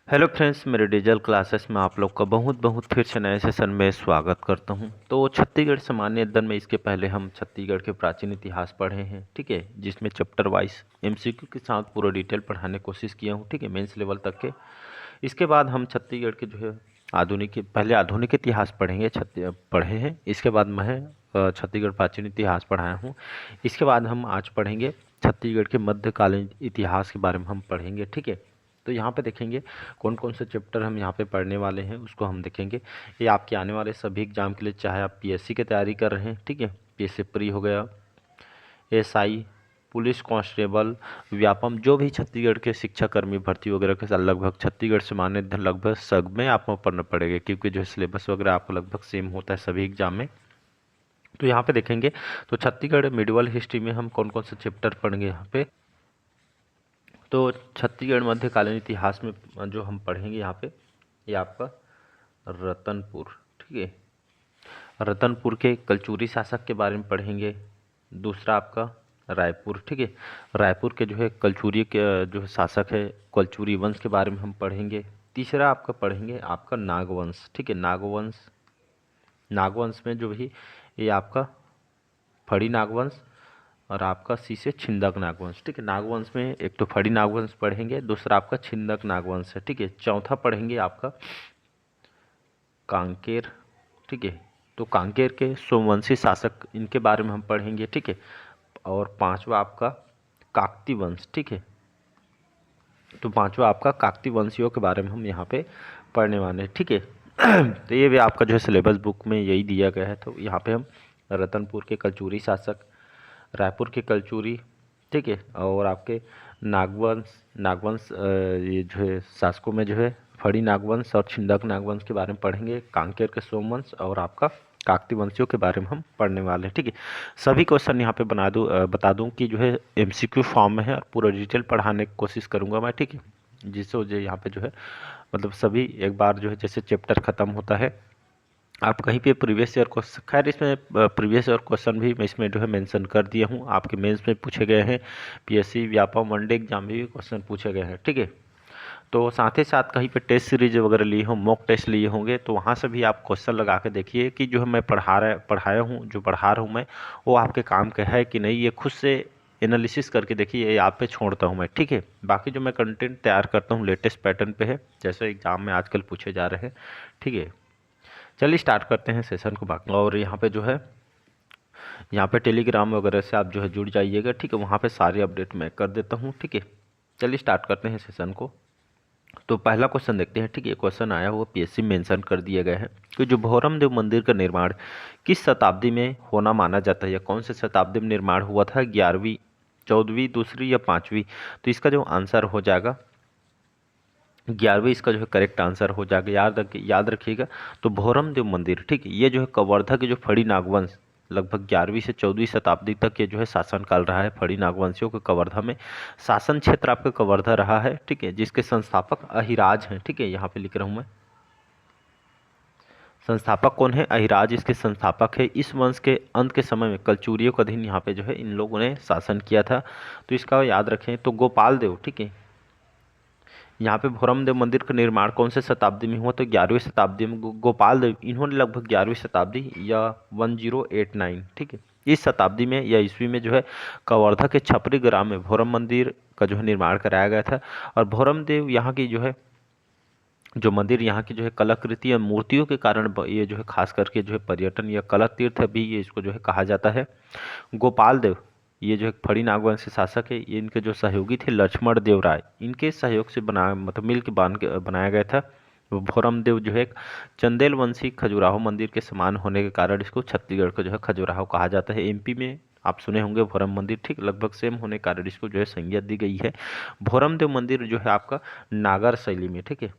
Hello friends, मेरे digital classes में आप लोग का बहुत बहुत फिर से नए सेशन में स्वागत करता हूं। तो छत्तीसगढ़ सामान्य अध्ययन में इसके पहले हम छत्तीसगढ़ के प्राचीन इतिहास पढ़े हैं, ठीक है, जिसमें चैप्टर वाइज एमसीक्यू के साथ पूरा डिटेल पढ़ाने की कोशिश किया हूं, ठीक है, मेंस लेवल तक के। इसके बाद हम छत्तीसगढ़ के जो है पहले आधुनिक इतिहास पढ़े हैं। इसके बाद मैं छत्तीसगढ़ प्राचीन इतिहास पढ़ाया हूँ। इसके बाद हम आज पढ़ेंगे छत्तीसगढ़ के मध्यकालीन इतिहास के बारे में हम पढ़ेंगे, ठीक है। तो यहाँ पे देखेंगे कौन कौन से चैप्टर हम यहाँ पे पढ़ने वाले हैं, उसको हम देखेंगे। ये आपके आने वाले सभी एग्जाम के लिए, चाहे आप पीएससी की तैयारी कर रहे हैं, ठीक है, पीएससी प्री हो गया, एसआई, पुलिस कांस्टेबल, व्यापम, जो भी छत्तीसगढ़ के शिक्षा कर्मी भर्ती वगैरह के साथ लगभग छत्तीसगढ़ से मान्य लगभग सब में आपको पढ़ना पड़ेगा, क्योंकि जो सिलेबस वगैरह आपको लगभग सेम होता है सभी एग्जाम में। तो यहाँ पे देखेंगे तो छत्तीसगढ़ मिडिवल हिस्ट्री में हम कौन कौन से चैप्टर पढ़ेंगे यहाँ पे। तो छत्तीसगढ़ मध्यकालीन इतिहास में जो हम पढ़ेंगे यहाँ पे, ये आपका रतनपुर, ठीक है, रतनपुर के कलचुरी शासक के बारे में पढ़ेंगे। दूसरा आपका रायपुर, ठीक है, रायपुर के जो है कलचुरी के जो शासक है, कलचुरी वंश के बारे में हम पढ़ेंगे। तीसरा आपका पढ़ेंगे आपका नागवंश, ठीक है, नागवंश, नागवंश में जो भी ये आपका फड़ी नागवंश और आपका सी से छिंदक नागवंश, ठीक है। नागवंश में एक तो फड़ी नागवंश पढ़ेंगे, दूसरा आपका छिंदक नागवंश है, ठीक है। चौथा पढ़ेंगे आपका कांकेर, ठीक है, तो कांकेर के सोमवंशी शासक, इनके बारे में हम पढ़ेंगे, ठीक है। और पांचवा आपका काकती वंश, ठीक है, तो पांचवा आपका काकती वंशियों के बारे में हम यहाँ पे पढ़ने वाले हैं, ठीक है। तो ये भी आपका जो है सिलेबस बुक में यही दिया गया है। तो यहाँ पे हम रतनपुर के कलचुरी शासक, रायपुर के कलचुरी, ठीक है, और आपके नागवंश नागवंश ये जो है शासकों में जो है फड़ी नागवंश और छिंदक नागवंश के बारे में पढ़ेंगे। कांकेर के सोमवंश और आपका काकती वंशियों के बारे में हम पढ़ने वाले हैं, ठीक है। सभी क्वेश्चन यहाँ पे बता दूं कि जो है एमसीक्यू फॉर्म में है और पूरा डिटेल पढ़ाने की कोशिश करूंगा मैं, ठीक है, जिससे जो यहाँ पे जो है मतलब सभी एक बार जो है जैसे चैप्टर खत्म होता है, आप कहीं पे प्रीवियस ईयर क्वेश्चन, खैर इसमें प्रीवियस ईयर क्वेश्चन भी मैं इसमें जो है मेंशन कर दिया हूँ, आपके मेंस में पूछे गए हैं, पीएससी व्यापम वनडे एग्जाम में भी क्वेश्चन पूछे गए हैं, ठीक है। तो साथ ही साथ कहीं पे टेस्ट सीरीज वगैरह लिए हों, मॉक टेस्ट लिए होंगे, तो वहाँ से भी आप क्वेश्चन लगा के देखिए कि जो है मैं पढ़ाया हूँ, जो पढ़ा रहा हूँ मैं, वो आपके काम का है कि नहीं, ये खुद से एनालिसिस करके देखिए, ये आप पे छोड़ता हूँ मैं, ठीक है। बाकी जो मैं कंटेंट तैयार करता हूँ लेटेस्ट पैटर्न पे है, जैसे एग्जाम में आजकल पूछे जा रहे हैं, ठीक है। चलिए स्टार्ट करते हैं सेशन को। बाकी और यहाँ पे जो है, यहाँ पे टेलीग्राम वगैरह से आप जो है जुड़ जाइएगा, ठीक है, वहाँ पे सारी अपडेट मैं कर देता हूँ, ठीक है। चलिए स्टार्ट करते हैं सेशन को। तो पहला क्वेश्चन देखते हैं, ठीक है, क्वेश्चन आया हुआ पीएससी मेंशन कर दिया गया है कि जो भोरम देव मंदिर का निर्माण किस शताब्दी में होना माना जाता है, या कौन से शताब्दी में निर्माण हुआ था, 11वीं, 14वीं, दूसरी या 5वीं। तो इसका जो आंसर हो जाएगा 11वीं, इसका जो है करेक्ट आंसर हो जाएगा। याद रखिएगा। तो भोरम देव मंदिर, ठीक है, ये जो है कवर्धा के जो फड़ी नागवंश लगभग 11वीं से 14वीं शताब्दी तक ये जो है शासनकाल रहा है फड़ी नागवंशियों के कवर्धा में। शासन क्षेत्र आपका कवर्धा रहा है, ठीक है, जिसके संस्थापक अहिराज हैं, ठीक है, यहाँ पे लिख रहा हूँ मैं। संस्थापक कौन है? अहिराज इसके संस्थापक है। इस वंश के अंत के समय में कलचुरियों का अधीन यहाँ पे जो है इन लोगों ने शासन किया था। तो इसका याद रखें। तो गोपाल देव, ठीक है, यहाँ पे भोरम देव मंदिर का निर्माण कौन से शताब्दी में हुआ? तो 11वीं शताब्दी में। गोपाल देव इन्होंने लगभग 11वीं शताब्दी या 1089, ठीक है, इस शताब्दी में या ईस्वी में जो है कवर्धा के छपरी ग्राम में भोरम मंदिर का जो है निर्माण कराया गया था। और भोरम देव यहाँ की जो है जो मंदिर यहाँ की जो है कलाकृति या मूर्तियों के कारण ये जो है खास करके जो है पर्यटन या कला तीर्थ भी ये इसको जो है कहा जाता है। गोपाल देव ये जो है फड़ी नागवंश के शासक है, ये इनके जो सहयोगी थे लक्ष्मण देव राय, इनके सहयोग से मिल के बनाया गया था। भोरम देव जो है एक चंदेल वंशी खजुराहो मंदिर के समान होने के कारण इसको छत्तीसगढ़ को जो है खजुराहो कहा जाता है। एमपी में आप सुने होंगे भोरम मंदिर, ठीक, लगभग सेम होने के कारण इसको जो है संज्ञा दी गई है। भोरम देव मंदिर जो है आपका नागर शैली में, ठीक है,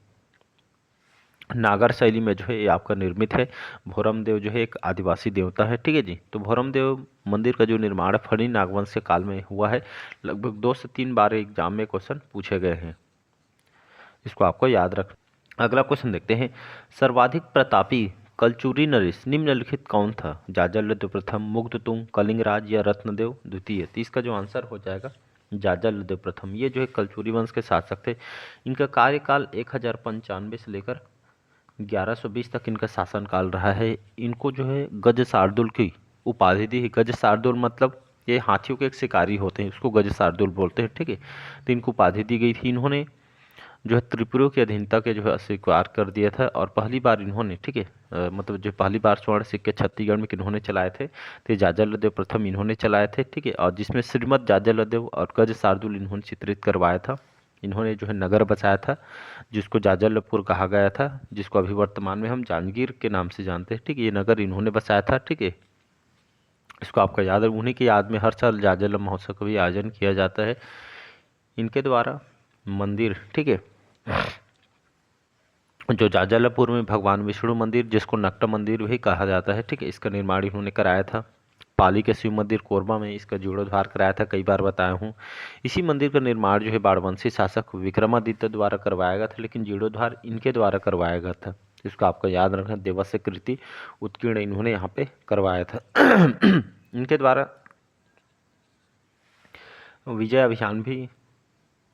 नागर शैली में जो है ये आपका निर्मित है। भोरम देव जो है एक आदिवासी देवता है, ठीक है जी। तो भोरम देव मंदिर का जो निर्माण है फणी नागवंश के काल में हुआ है। लगभग 2 से 3 बार एग्जाम में क्वेश्चन पूछे गए हैं, इसको आपको याद रख। अगला क्वेश्चन देखते हैं। सर्वाधिक प्रतापी कलचुरी नरेश निम्नलिखित कौन था? जाजल प्रथम, मुग्धतुंग, कलिंगराज या रत्नदेव द्वितीय। तो इसका जो आंसर हो जाएगा जाजलदेव प्रथम, ये जो है कलचुरी वंश के शासक थे। इनका कार्यकाल 1095 से लेकर 1120 तक इनका शासनकाल रहा है। इनको जो है गज शार्दुल की उपाधि दी है। गज शार्दुल मतलब ये हाथियों के एक शिकारी होते हैं, उसको गज शार्दुल बोलते हैं, ठीक है। तो इनको उपाधि दी गई थी। इन्होंने जो है त्रिपुरियों की अधीनता के जो है अस्वीकार कर दिया था, और पहली बार इन्होंने, ठीक है, मतलब जो पहली बार स्वर्ण सिक्के छत्तीसगढ़ में किन्होंने चलाए थे, तो ये जाजलदेव प्रथम इन्होंने चलाए थे, ठीक है। और जिसमें श्रीमद जाजलदेव और गज शार्दुल इन्होंने चित्रित करवाया था। इन्होंने जो है नगर बसाया था जिसको जाजलपुर कहा गया था, जिसको अभी वर्तमान में हम जांजगीर के नाम से जानते हैं, ठीक है। ये नगर इन्होंने बसाया था, ठीक है। इसको आपका याद है। उन्हीं की याद में हर साल जाजल महोत्सव का भी आयोजन किया जाता है। इनके द्वारा मंदिर, ठीक है, जो जाजलपुर में भगवान विष्णु मंदिर, जिसको नक्ट मंदिर भी कहा जाता है, ठीक है, इसका निर्माण इन्होंने कराया था। पाली के शिव मंदिर कोरबा में इसका जीर्णोद्धार कराया था, कई बार बताया हूँ। इसी मंदिर का निर्माण जो है बाणवंशी शासक विक्रमादित्य द्वारा करवाया गया था, लेकिन जीर्णोद्धार इनके द्वारा करवाया गया था। इसको आपको याद रखना, देवस्य कृति उत्कीर्ण इन्होंने यहाँ पे करवाया था। इनके द्वारा विजय अभियान भी,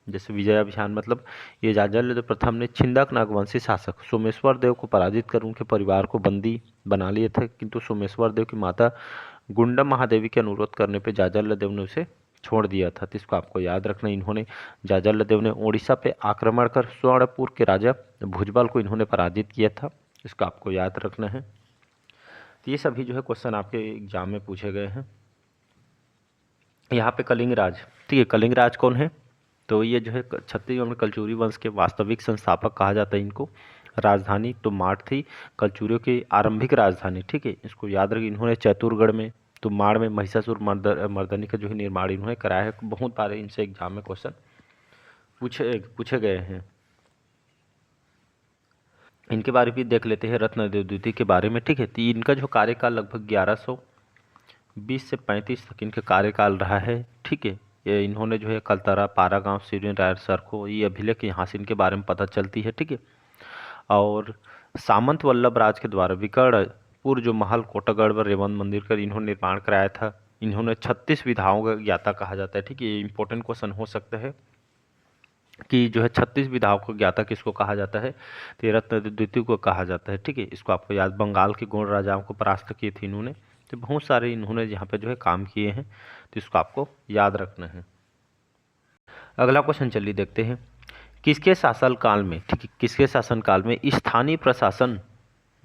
जैसे विजय अभियान मतलब ये जाजलदेव प्रथम ने छिंदक नागवंशी शासक सोमेश्वर देव को पराजित कर उनके परिवार को बंदी बना लिए थे, किंतु सोमेश्वर देव की माता गुंडम महादेवी के अनुरोध करने पर जाजलदेव ने उसे छोड़ दिया था। तो इसको आपको याद रखना। इन्होंने, जाजलदेव ने उड़ीसा पे आक्रमण कर स्वर्णपुर के राजा भुजबल को इन्होंने पराजित किया था। इसको आपको याद रखना है। तो ये सभी जो है क्वेश्चन आपके एग्जाम में पूछे गए हैं। यहाँ पे कलिंग राज, ठीक है, कलिंग राज कौन है? तो ये जो है छत्तीसगढ़ में कलचुरी वंश के वास्तविक संस्थापक कहा जाता है इनको। राजधानी तुमाड़ थी कलचुरियों की आरंभिक राजधानी, ठीक है। इसको याद रखिए। इन्होंने चैतुरगढ़ में, तुमाड़ में महिषासुर मर्दनी का जो है निर्माण इन्होंने कराया है। बहुत बार इनसे एग्जाम में क्वेश्चन पूछे गए हैं। इनके बारे में देख लेते हैं, रत्नदेव द्वितीय के बारे में, ठीक है। तो इनका जो कार्यकाल लगभग 1120 से 35 तक इनका कार्यकाल रहा है, ठीक है। ये इन्होंने जो है कलतरा, पारा गांव, सिवनी, रायर, सरखो, ये अभिलेख यहाँ से इनके बारे में पता चलती है, ठीक है। और सामंत वल्लभ राज के द्वारा विकटपुर जो महल कोटागढ़ व रेवंत मंदिर का इन्होंने निर्माण कराया था। इन्होंने 36 विधाओं का ज्ञाता कहा जाता है, ठीक है। ये इंपॉर्टेंट क्वेश्चन हो सकता है कि जो है 36 विधाओं को ज्ञाता किसको कहा जाता है? तो रत्नदेव द्वितीय को कहा जाता है, ठीक है। इसको आपको याद, बंगाल के गोंड राजाओं को परास्त किए थे इन्होंने। तो बहुत सारे इन्होंने यहाँ पे जो है काम किए हैं, तो इसको आपको याद रखना है। अगला क्वेश्चन चलिए देखते हैं। किसके शासनकाल में, ठीक है, किसके शासनकाल में स्थानीय प्रशासन,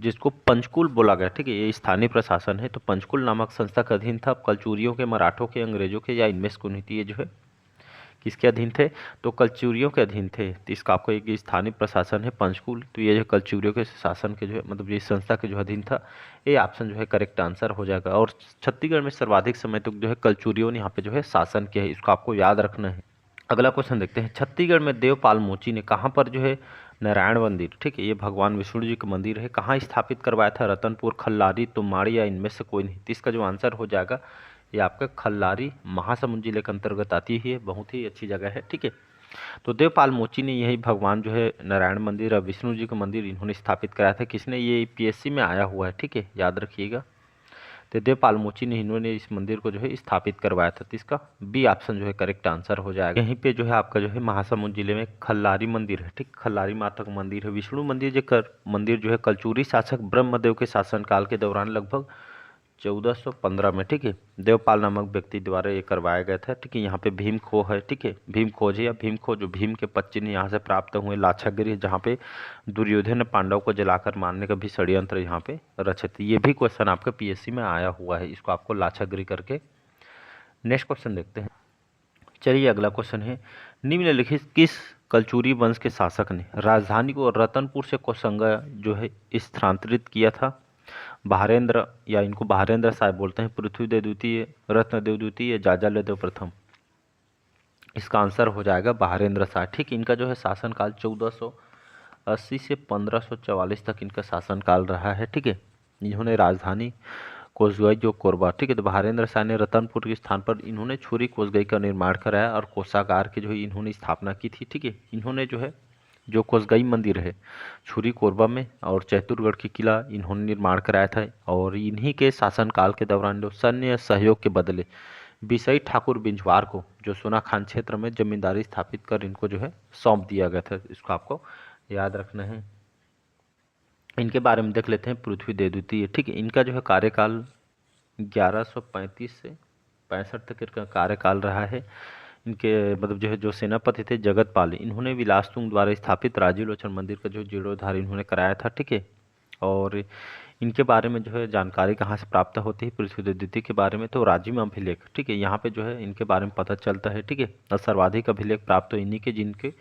जिसको पंचकुल बोला गया, ठीक है, ये स्थानीय प्रशासन है, तो पंचकुल नामक संस्था के अधीन था। कलचुरियों के, मराठों के, अंग्रेजों के, या इनमें से कोई थी? ये जो है किसके अधीन थे? तो कलचुरियों के अधीन थे। तो इसका आपको एक स्थानीय प्रशासन है पंचकुल, तो ये जो कलचुरियों के शासन के जो है, मतलब ये संस्था के जो अधीन था, ये ऑप्शन जो है करेक्ट आंसर हो जाएगा। और छत्तीसगढ़ में सर्वाधिक समय तक जो है कलचुरियों ने यहाँ पे जो है शासन किया है, इसको आपको याद रखना है। अगला क्वेश्चन देखते हैं। छत्तीसगढ़ में देवपाल मोची ने कहाँ पर जो है नारायण मंदिर, ठीक है, ये भगवान विष्णु जी का मंदिर है, कहाँ स्थापित करवाया था? रतनपुर, खल्लारी, तुमाड़ी, या इनमें से कोई नहीं? तो इसका जो आंसर हो जाएगा ये आपका खल्लारी, महासमुंद जिले के अंतर्गत आती है। बहुत ही अच्छी जगह है, ठीक है। तो देवपाल मोची ने यही भगवान जो है नारायण मंदिर और विष्णु जी का मंदिर इन्होंने स्थापित कराया था। किसने? ये पीएससी में आया हुआ है, ठीक है, याद रखिएगा। तो देवपाल मोची ने, इन्होंने इस मंदिर को जो है स्थापित करवाया था। तो इसका बी ऑप्शन जो है करेक्ट आंसर हो जाएगा। यहीं पे जो है आपका जो है महासमुंद जिले में खल्लारी मंदिर है, ठीक, खल्लारी माता का मंदिर है। विष्णु मंदिर मंदिर जो है कलचुरी शासक ब्रह्मदेव के शासनकाल के दौरान लगभग 1415 में, ठीक है, देवपाल नामक व्यक्ति द्वारा ये करवाया गया था, ठीक है। यहाँ पे भीम खो है, ठीक है, भीम खोज है या भीम खो, जो भीम के पच्चीन यहाँ से प्राप्त हुए। लाक्षागृह, जहाँ पे दुर्योधन ने पांडव को जलाकर मारने का भी षड्यंत्र यहाँ पे रचित। ये भी क्वेश्चन आपका पीएससी में आया हुआ है, इसको आपको लाक्षागृह करके। नेक्स्ट क्वेश्चन देखते हैं। चलिए अगला क्वेश्चन है, निम्नलिखित किस कलचुरी वंश के शासक ने राजधानी को रतनपुर से कोसंगा जो है स्थानांतरित किया था? बहारेंद्र, या इनको बहारेंद्र साहब बोलते हैं, पृथ्वीदेव द्वितीय, रत्नदेव द्वितीय, जाजलदेव प्रथम? इसका आंसर हो जाएगा बहारेंद्र शाह, ठीक। इनका जो है शासनकाल 1480 से 1544 तक इनका शासनकाल रहा है, ठीक है। इन्होंने राजधानी कोसगई जो कोरबा, ठीक है, तो बहारेंद्र शाह ने रतनपुर के स्थान पर इन्होंने छुरी कोसगई का निर्माण कराया और कोषागार की जो है इन्होंने स्थापना की थी, ठीक है। इन्होंने जो है जो कोसगई मंदिर है छुरी कोरबा में और चैतुरगढ़ की किला इन्होंने निर्माण कराया था। और इन्हीं के शासनकाल के दौरान जो सैन्य सहयोग के बदले बिसई ठाकुर बिंजवार को जो सोना खान क्षेत्र में जमींदारी स्थापित कर इनको जो है सौंप दिया गया था। इसको आपको याद रखना है। इनके बारे में देख लेते हैं। पृथ्वी द्वितीय, ठीक है, इनका जो है कार्यकाल 1135 से 65 तक इनका कार्यकाल रहा है। इनके मतलब जो है जो सेनापति थे जगत पाल, इन्होंने विलासतुंग द्वारा स्थापित राजीव लोचन मंदिर का जो जीर्णोद्धार इन्होंने कराया था, ठीक है। और इनके बारे में जो है जानकारी कहाँ से प्राप्त होती है पृथ्वी द्वितीय के बारे में, तो राजिम अभिलेख, ठीक है, यहाँ पे जो है इनके बारे में पता चलता है, ठीक है। और सर्वाधिक अभिलेख प्राप्त हो इन्हीं के, जिनके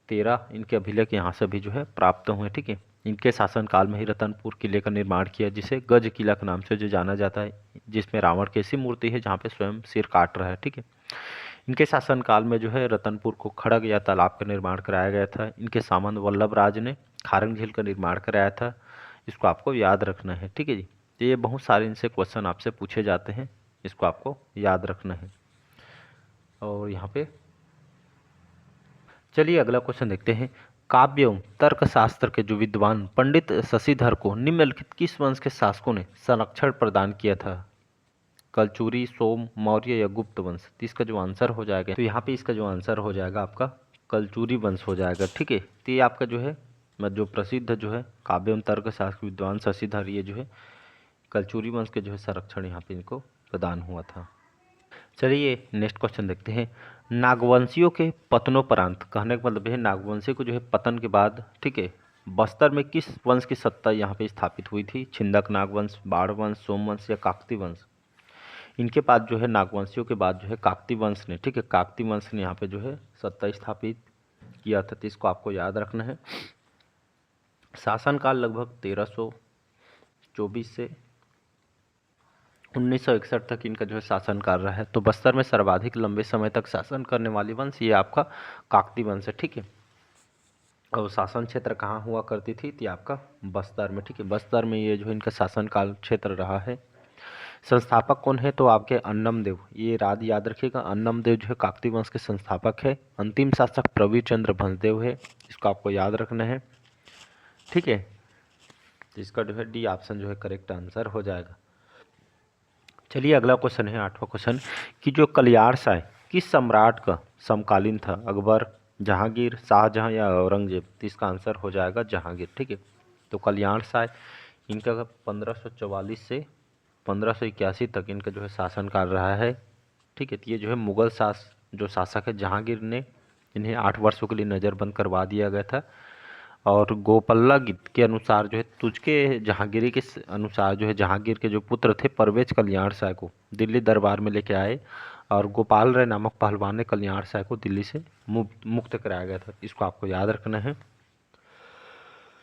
13 इनके अभिलेख यहाँ से भी जो है प्राप्त हुए, ठीक है। इनके शासनकाल में ही रतनपुर किले का निर्माण किया, जिसे गज किला के नाम से जो जाना जाता है, जिसमें रावण की ऐसी मूर्ति है जहाँ पे स्वयं सिर काट रहा है, ठीक है। इनके शासनकाल में जो है रतनपुर को खड़ग या तालाब का निर्माण कराया गया था। इनके सामंत वल्लभ राज ने खारंग झील का निर्माण कराया था। इसको आपको याद रखना है, ठीक है जी। तो ये बहुत सारे इनसे क्वेश्चन आपसे पूछे जाते हैं, इसको आपको याद रखना है। और यहाँ पे चलिए अगला क्वेश्चन देखते हैं। काव्य एवं तर्कशास्त्र के जो विद्वान पंडित शशिधर को निम्नलिखित किस वंश के शासकों ने संरक्षण प्रदान किया था? कलचुरी, सोम, मौर्य या गुप्त वंश? तो इसका जो आंसर हो जाएगा, तो यहाँ पे इसका जो आंसर हो जाएगा आपका कलचुरी वंश हो जाएगा, ठीक है। तो ये आपका जो है जो प्रसिद्ध जो है काव्य एवं तर्कशास्त्र विद्वान शशिधर, ये जो है कलचुरी वंश के जो है संरक्षण यहाँ पे इनको प्रदान हुआ था। चलिए नेक्स्ट क्वेश्चन देखते हैं। नागवंशियों के पतनोपरांत, कहने का मतलब है नागवंशी को जो है पतन के बाद, ठीक है, बस्तर में किस वंश की सत्ता यहाँ पे स्थापित हुई थी? छिंदक नागवंश, बाढ़ वंश, सोमवंश या काकती वंश? इनके बाद जो है नागवंशियों के बाद जो है काकती वंश ने, ठीक है, काकती वंश ने यहाँ पे जो है सत्ता स्थापित किया था। तो इसको आपको याद रखना है। शासनकाल लगभग 1324 से 1961 तक इनका जो है शासनकाल रहा है। तो बस्तर में सर्वाधिक लंबे समय तक शासन करने वाली वंश ये आपका काकती वंश है, ठीक है। और शासन क्षेत्र कहाँ हुआ करती थी? तो आपका बस्तर में, ठीक है। बस्तर में ये जो है इनका शासनकाल क्षेत्र रहा है। संस्थापक कौन है? तो आपके अन्नम देव, ये याद रखिएगा, अन्नम देव जो है काकती वंश के संस्थापक है। अंतिम शासक प्रवीर चंद्र भंसदेव है, इसको आपको याद रखना है, ठीक है। तो इसका जो है डी ऑप्शन जो है करेक्ट आंसर हो जाएगा। चलिए अगला क्वेश्चन है 8वां क्वेश्चन कि जो कलियार शाह किस सम्राट का समकालीन था? अकबर, जहांगीर, शाहजहां या औरंगजेब? तो इसका आंसर हो जाएगा जहांगीर, ठीक है। तो कलियार शाह इनका 1544 से 1581 तक इनका जो है शासनकाल रहा है, ठीक है। तो ये जो है मुगल जो शासक है जहांगीर ने इन्हें 8 वर्षों के लिए नज़रबंद करवा दिया गया था। और गोपल्ला गीत के अनुसार जो है तुझके जहांगीरी के अनुसार जो है जहांगीर के जो पुत्र थे परवेज कल्याण शाह को दिल्ली दरबार में लेके आए, और गोपाल राय नामक पहलवान ने कल्याण शाह को दिल्ली से मुक्त कराया गया था। इसको आपको याद रखना है।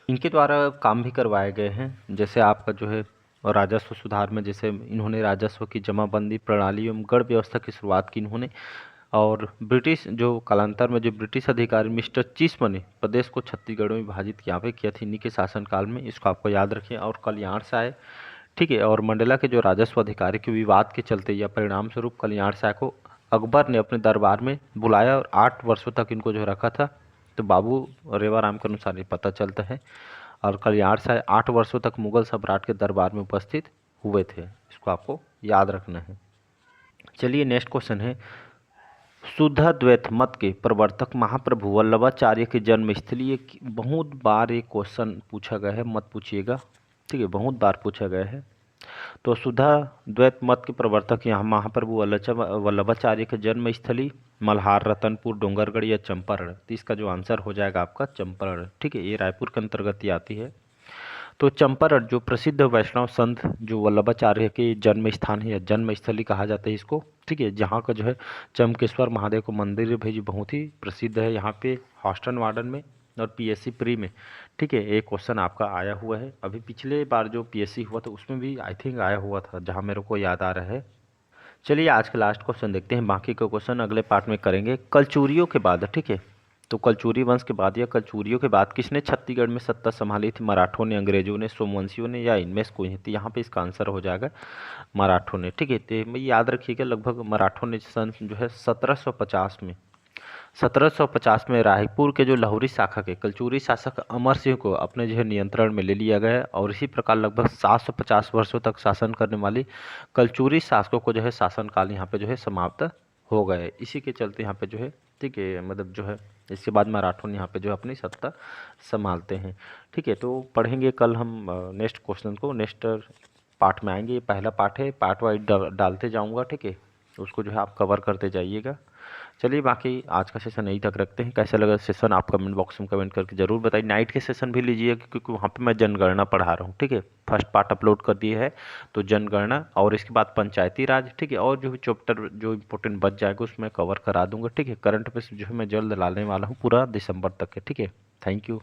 इनके द्वारा काम भी करवाए गए हैं, जैसे आपका जो है राजस्व सुधार में, जैसे इन्होंने राजस्व की जमाबंदी प्रणाली एवं गढ़ व्यवस्था की शुरुआत की इन्होंने। और ब्रिटिश जो कालांतर में जो ब्रिटिश अधिकारी मिस्टर चिस्म ने प्रदेश को छत्तीसगढ़ में विभाजित यहाँ पे किया था इन्हीं के शासनकाल में, इसको आपको याद रखिए। और कल्याण शाह, ठीक है, और मंडला के जो राजस्व अधिकारी के विवाद के चलते या परिणाम स्वरूप कल्याण शाह को अकबर ने अपने दरबार में बुलाया और 8 वर्षों तक इनको जो रखा था। तो बाबू रेवाराम के अनुसार ये पता चलता है। और कल्याण शाह 8 वर्षों तक मुगल सम्राट के दरबार में उपस्थित हुए थे, इसको आपको याद रखना है। चलिए नेक्स्ट क्वेश्चन है। शुद्धाद्वैत मत के प्रवर्तक महाप्रभु वल्लभाचार्य की जन्मस्थली, ये बहुत बार एक क्वेश्चन पूछा गया है, मत पूछिएगा, ठीक है, बहुत बार पूछा गया है। तो शुद्धाद्वैत मत के प्रवर्तक यहाँ महाप्रभु वल्लभाचार्य के जन्मस्थली मल्हार, रतनपुर, डोंगरगढ़ या चंपारण? तो इसका जो आंसर हो जाएगा आपका चंपारण, ठीक है, ये रायपुर के अंतर्गत ही आती है। तो चंपारण जो प्रसिद्ध वैष्णव संत जो वल्लभाचार्य के जन्म स्थान है या जन्मस्थली कहा जाता है इसको, ठीक है। जहाँ का जो है चमकेश्वर महादेव को मंदिर भी जो बहुत ही प्रसिद्ध है यहाँ पे हॉस्टन वार्डन में और पीएससी प्री में, ठीक है। एक क्वेश्चन आपका आया हुआ है, अभी पिछले बार जो पीएससी हुआ था उसमें भी आई थिंक आया हुआ था, जहाँ मेरे को याद आ रहा है। चलिए आज का लास्ट क्वेश्चन देखते हैं, बाकी के क्वेश्चन अगले पार्ट में करेंगे। कलचुरियों के बाद, ठीक है, तो कलचुरी वंश के बाद या कलचुरियों के बाद किसने छत्तीसगढ़ में सत्ता संभाली थी? मराठों ने, अंग्रेजों ने, सोमवंशियों ने या इनमें से कोई? थी यहाँ पे इसका आंसर हो जाएगा मराठों ने, ठीक है। तो याद रखिएगा लगभग मराठों ने सन जो है 1750 में 1750 में रायपुर के जो लाहौरी शाखा के कलचुरी शासक अमर सिंह को अपने जो है नियंत्रण में ले लिया गया और इसी प्रकार लगभग 750 वर्षों तक शासन करने वाली कलचुरी शासकों को जो है शासनकाल यहाँ पे जो है समाप्त हो गए। इसी के चलते यहाँ पे जो है, ठीक है, मतलब जो है इसके बाद मराठों ने यहाँ पे जो है अपनी सत्ता संभालते हैं। ठीक है, तो पढ़ेंगे कल हम नेक्स्ट क्वेश्चन को, नेक्स्ट पार्ट में आएंगे। ये पहला पार्ट है, पार्ट वाइज डालते जाऊँगा, ठीक है, उसको जो है आप कवर करते जाइएगा। चलिए, बाकी आज का सेशन यहीं तक रखते हैं। कैसा लगा सेशन आप कमेंट बॉक्स में कमेंट करके ज़रूर बताइए। नाइट के सेशन भी लीजिएगा क्योंकि वहाँ पे मैं जनगणना पढ़ा रहा हूँ। ठीक है, फर्स्ट पार्ट अपलोड कर दिए है, तो जनगणना और इसके बाद पंचायती राज, ठीक है, और जो भी चैप्टर जो इंपॉर्टेंट बच जाएगा उसमें कवर करा दूंगा। ठीक है, करंट अफेयर्स जो है मैं जल्द लाने वाला हूँ, पूरा दिसंबर तक है। ठीक है, थैंक यू।